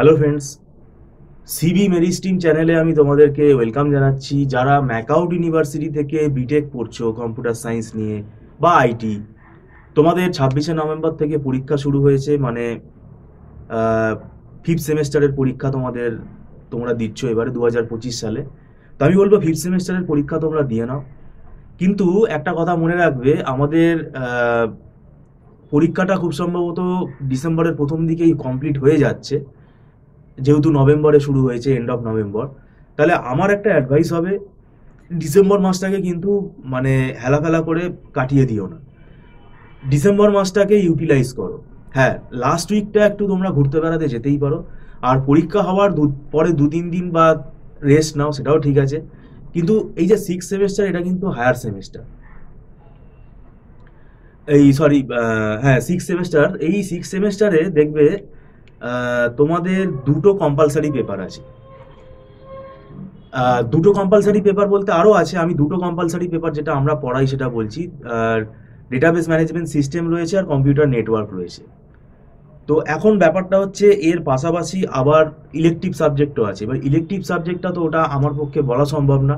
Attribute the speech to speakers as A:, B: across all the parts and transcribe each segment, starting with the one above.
A: Hello friends, CB মেরিস্টিম চ্যানেলে আমি তোমাদেরকে ওয়েলকাম জানাচ্ছি। যারা ম্যাকআউট ইউনিভার্সিটি থেকে বিটেক পড়ছো কম্পিউটার সায়েন্স নিয়ে বা আইটি, তোমাদের 26শে নভেম্বর থেকে পরীক্ষা শুরু হয়েছে। মানে ফিফথ সেমেস্টারের পরীক্ষা তোমরা দিচ্ছ এবারে 2025 সালে। তো আমি বলবো ফিফথ সেমেস্টারের পরীক্ষা তোমরা দিয়ে নাও, কিন্তু একটা কথা মনে রাখবে, আমাদের পরীক্ষাটা খুব সম্ভবত ডিসেম্বরের প্রথম দিকেই কমপ্লিট হয়ে যাচ্ছে, যেহেতু নভেম্বরে শুরু হয়েছে, এন্ড অফ নভেম্বর। তাহলে আমার একটা অ্যাডভাইস হবে, ডিসেম্বর মাসটাকে কিন্তু মানে হেলাফেলা করে কাটিয়ে দিও না, ডিসেম্বর মাসটাকে ইউটিলাইজ করো। হ্যাঁ, লাস্ট উইকটা একটু তোমরা ঘুরতে বেড়াতে যেতেই পারো, আর পরীক্ষা হওয়ার পরে 2-3 দিন বা রেস্ট নাও, সেটাও ঠিক আছে। কিন্তু এই যে সিক্স সেমেস্টার, এটা কিন্তু হায়ার সেমেস্টার, এই সরি, হ্যাঁ সিক্স সেমেস্টার। এই সিক্স সেমেস্টারে দেখবে তোমাদের দুটো কম্পালসারি পেপার আছে। দুটো কম্পালসারি পেপার বলতে আরও আছে, আমি দুটো কম্পালসারি পেপার যেটা আমরা পড়াই সেটা বলছি। ডেটাবেস ম্যানেজমেন্ট সিস্টেম রয়েছে আর কম্পিউটার নেটওয়ার্ক রয়েছে। তো এখন ব্যাপারটা হচ্ছে, এর পাশাপাশি আবার ইলেকটিভ সাবজেক্টও আছে। এবার ইলেকটিভ সাবজেক্টটা তো ওটা আমার পক্ষে বলা সম্ভব না,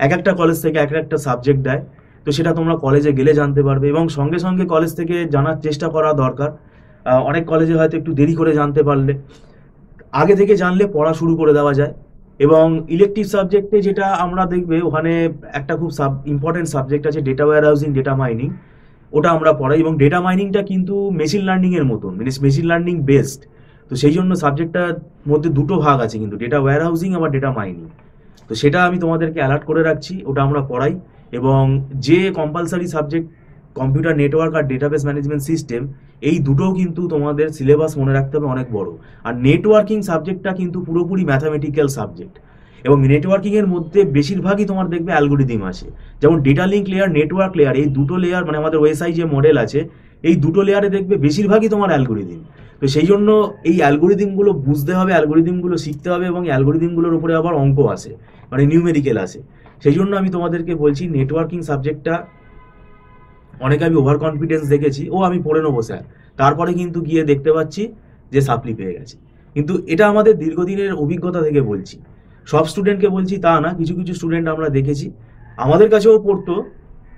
A: এক একটা কলেজ থেকে এক একটা সাবজেক্ট দেয়। তো সেটা তোমরা কলেজে গেলে জানতে পারবে, এবং সঙ্গে সঙ্গে কলেজ থেকে জানার চেষ্টা করা দরকার। অনেক কলেজে হয়তো একটু দেরি করে জানতে পারলে, আগে থেকে জানলে পড়া শুরু করে দেওয়া যায়। এবং ইলেকটিভ সাবজেক্টে যেটা আমরা দেখবে, ওখানে একটা খুব ইম্পর্টেন্ট সাবজেক্ট আছে, data warehousing, data mining. ওটা আমরা পড়াই, এবং ডেটা মাইনিংটা কিন্তু মেশিন লার্নিং এর মতন, মানে মেশিন লার্নিং বেসড। তো সেই জন্য সাবজেক্টটার মধ্যে দুটো ভাগ আছে কিন্তু, ডেটা ওয়্যার হাউসিং আবার ডেটা মাইনিং। তো সেটা আমি তোমাদেরকে অ্যালার্ট করে রাখছি, ওটা আমরা পড়াই। এবং যে কম্পালসারি সাবজেক্ট কম্পিউটার নেটওয়ার্ক আর ডেটাবেস ম্যানেজমেন্ট সিস্টেম, এই দুটোও কিন্তু তোমাদের সিলেবাস মনে রাখতে হবে অনেক বড়। আর নেটওয়ার্কিং সাবজেক্টটা কিন্তু পুরোপুরি ম্যাথামেটিক্যাল সাবজেক্ট, এবং নেটওয়ার্কিং এর মধ্যে বেশিরভাগই তোমার দেখবে অ্যালগোরিদম আছে। যেমন data link layer, network layer, এই দুটো লেয়ার, মানে আমাদের ওএসআই যে মডেল আছে, এই দুটো লেয়ারে দেখবে বেশিরভাগই তোমার অ্যালগোরিদম। তো সেই জন্য এই অ্যালগোরিদমগুলো বুঝতে হবে, অ্যালগোরিদমগুলো শিখতে হবে, এবং অ্যালগোরিদমগুলোর উপরে আবার অঙ্ক আসে, মানে নিউমেরিক্যাল আসে। সেই জন্য আমি তোমাদেরকে বলছি, নেটওয়ার্কিং সাবজেক্টটা অনেকে আমি ওভার কনফিডেন্স দেখেছি, আমি পড়ে নেবো স্যার, তারপরে কিন্তু গিয়ে দেখতে পাচ্ছি যে সাপ্লি পেয়ে গেছে। কিন্তু এটা আমাদের দীর্ঘদিনের অভিজ্ঞতা থেকে বলছি, সব স্টুডেন্টকে বলছি তা না, কিছু কিছু স্টুডেন্ট আমরা দেখেছি আমাদের কাছেও পড়তো,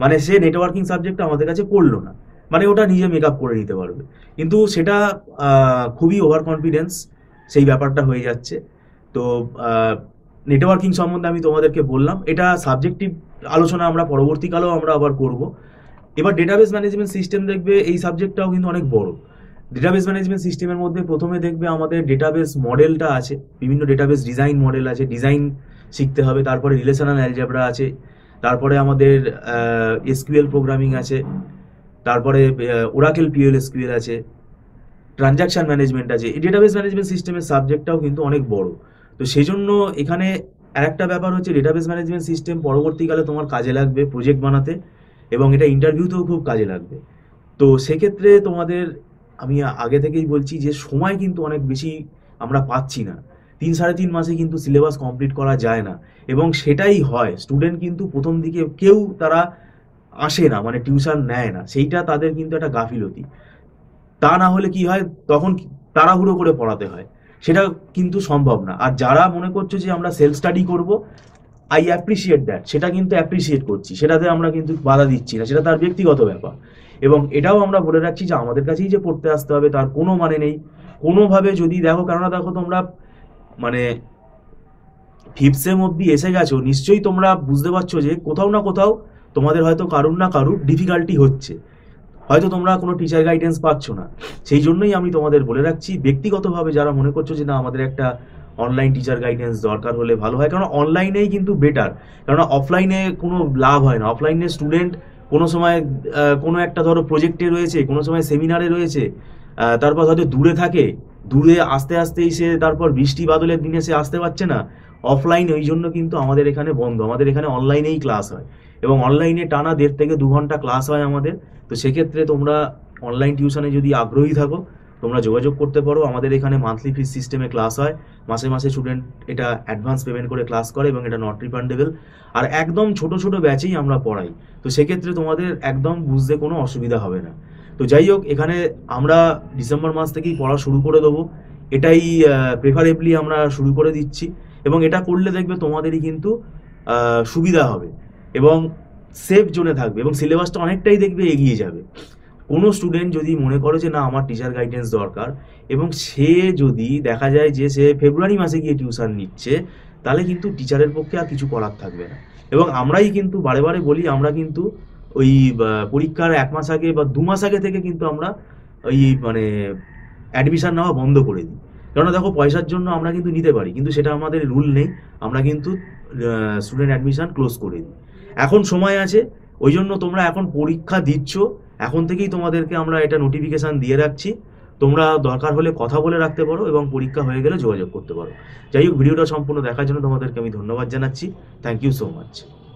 A: মানে সে নেটওয়ার্কিং সাবজেক্টটা আমাদের কাছে পড়লো না, মানে ওটা নিজে মেক আপ করে নিতে পারবে, কিন্তু সেটা খুবই ওভার কনফিডেন্স, সেই ব্যাপারটা হয়ে যাচ্ছে। তো নেটওয়ার্কিং সম্বন্ধে আমি তোমাদেরকে বললাম, এটা সাবজেক্টিভ আলোচনা আমরা পরবর্তীকালেও আমরা আবার করব। এবার ডেটাবেস ম্যানেজমেন্ট সিস্টেম দেখবে, এই সাবজেক্টটাও কিন্তু অনেক বড়। ডেটাবেস ম্যানেজমেন্ট সিস্টেমের মধ্যে প্রথমে দেখবে আমাদের ডেটাবেস মডেলটা আছে, বিভিন্ন ডেটাবেস ডিজাইন মডেল আছে, ডিজাইন শিখতে হবে। তারপরে রিলেশনাল অ্যালজেব্রা আছে, তারপরে আমাদের এসকিউএল প্রোগ্রামিং আছে, তারপরে ওরাকেল পিএল এসকিউএল আছে, ট্রানজাকশন ম্যানেজমেন্ট আছে। এই ডেটাবেস ম্যানেজমেন্ট সিস্টেমের সাবজেক্টটাও কিন্তু অনেক বড়। তো সেই জন্য এখানে আরেকটা ব্যাপার হচ্ছে, ডেটাবেস ম্যানেজমেন্ট সিস্টেম পরবর্তীকালে তোমার কাজে লাগবে প্রজেক্ট বানাতে, এবং এটা ইন্টারভিউতেও খুব কাজে লাগবে। তো সেক্ষেত্রে তোমাদের আমি আগে থেকেই বলছি যে সময় কিন্তু অনেক বেশি আমরা পাচ্ছি না, 3-3.5 মাসে কিন্তু সিলেবাস কমপ্লিট করা যায় না। এবং সেটাই হয়, স্টুডেন্ট কিন্তু প্রথম দিকে কেউ তারা আসে না, মানে টিউশন নেয় না, সেইটা তাদের কিন্তু একটা গাফিলতি। তা না হলে কি হয়, তখন তাড়াহুড়ো করে পড়াতে হয়, সেটা কিন্তু সম্ভব না। আর যারা মনে করছো যে আমরা সেলফ স্টাডি করব, আই অ্যাপ্রিসিয়েট দ্যাট, সেটা কিন্তু অ্যাপ্রিসিয়েট করছি, সেটাতে আমরা কিন্তু বাধা দিচ্ছি না, সেটা তার ব্যক্তিগত ব্যাপার। এবং এটাও আমরা বলে রাখছি যে আমাদের কাছেই যে পড়তে আসতে হবে তার কোনো মানে নেই। কোনোভাবে যদি দেখো, কেননা দেখো তোমরা মানে ফিফথ সেম অব্দি এসে গেছো, নিশ্চয়ই তোমরা বুঝতে পারছো যে কোথাও না কোথাও তোমাদের হয়তো কারুর না কারুর ডিফিকাল্টি হচ্ছে, হয়তো তোমরা কোনো টিচার গাইডেন্স পাচ্ছ না। সেই জন্যই আমি তোমাদের বলে রাখছি, ব্যক্তিগতভাবে যারা মনে করছো যে না আমাদের একটা অনলাইন টিচার গাইডেন্স দরকার হলে ভালো হয়, কারণ অনলাইনেই কিন্তু বেটার, কারণ অফলাইনে কোনো লাভ হয় না। অফলাইনে স্টুডেন্ট কোনো সময় কোনো একটা ধরো প্রজেক্টে রয়েছে, কোনো সময় সেমিনারে রয়েছে, তারপর হয়তো দূরে থাকে, দূরে আসতে আসতেই সে তারপর বৃষ্টি বাদলের দিনে সে আসতে পারছে না। অফলাইন ওই জন্য কিন্তু আমাদের এখানে বন্ধ, আমাদের এখানে অনলাইনেই ক্লাস হয়, এবং অনলাইনে টানা 1.5 থেকে 2 ঘন্টা ক্লাস হয় আমাদের। তো সেক্ষেত্রে তোমরা অনলাইন টিউশনে যদি আগ্রহী থাকো, তোমরা যোগাযোগ করতে পারো। আমাদের এখানে মান্থলি ফিস সিস্টেমে ক্লাস হয়, মাসে মাসে স্টুডেন্ট এটা অ্যাডভান্স পেমেন্ট করে ক্লাস করে, এবং এটা নট রিফান্ডেবল। আর একদম ছোট ছোট ব্যাচেই আমরা পড়াই, তো সেক্ষেত্রে তোমাদের একদম বুঝতে কোনো অসুবিধা হবে না। তো যাই হোক, এখানে আমরা ডিসেম্বর মাস থেকেই পড়া শুরু করে দেবো। এটাই প্রেফারেবলি আমরা শুরু করে দিচ্ছি, এবং এটা করলে দেখবে তোমাদেরই কিন্তু সুবিধা হবে এবং সেফ জোনে থাকবে, এবং সিলেবাসটা অনেকটাই দেখবে এগিয়ে যাবে। কোনো স্টুডেন্ট যদি মনে করে যে না আমার টিচার গাইডেন্স দরকার, এবং সে যদি দেখা যায় যে সে ফেব্রুয়ারি মাসে গিয়ে টিউশন নিচ্ছে, তাহলে কিন্তু টিচারের পক্ষে আর কিছু করার থাকবে না। এবং আমরাই কিন্তু বারে বারে বলি, আমরা কিন্তু ওই পরীক্ষার 1 মাস আগে বা 2 মাস আগে থেকে কিন্তু আমরা ওই মানে অ্যাডমিশন নেওয়া বন্ধ করে দিই। কেননা দেখো, পয়সার জন্য আমরা কিন্তু নিতে পারি, কিন্তু সেটা আমাদের রুল নেই। আমরা কিন্তু স্টুডেন্ট অ্যাডমিশন ক্লোজ করে দিই। এখন সময় আছে, ওই জন্য তোমরা এখন পরীক্ষা দিচ্ছ, এখন থেকেই তোমাদেরকে আমরা এটা নোটিফিকেশান দিয়ে রাখছি। তোমরা দরকার হলে কথা বলে রাখতে পারো, এবং পরীক্ষা হয়ে গেলে যোগাযোগ করতে পারো। যাই হোক, ভিডিওটা সম্পূর্ণ দেখার জন্য তোমাদেরকে আমি ধন্যবাদ জানাচ্ছি। Thank you so much.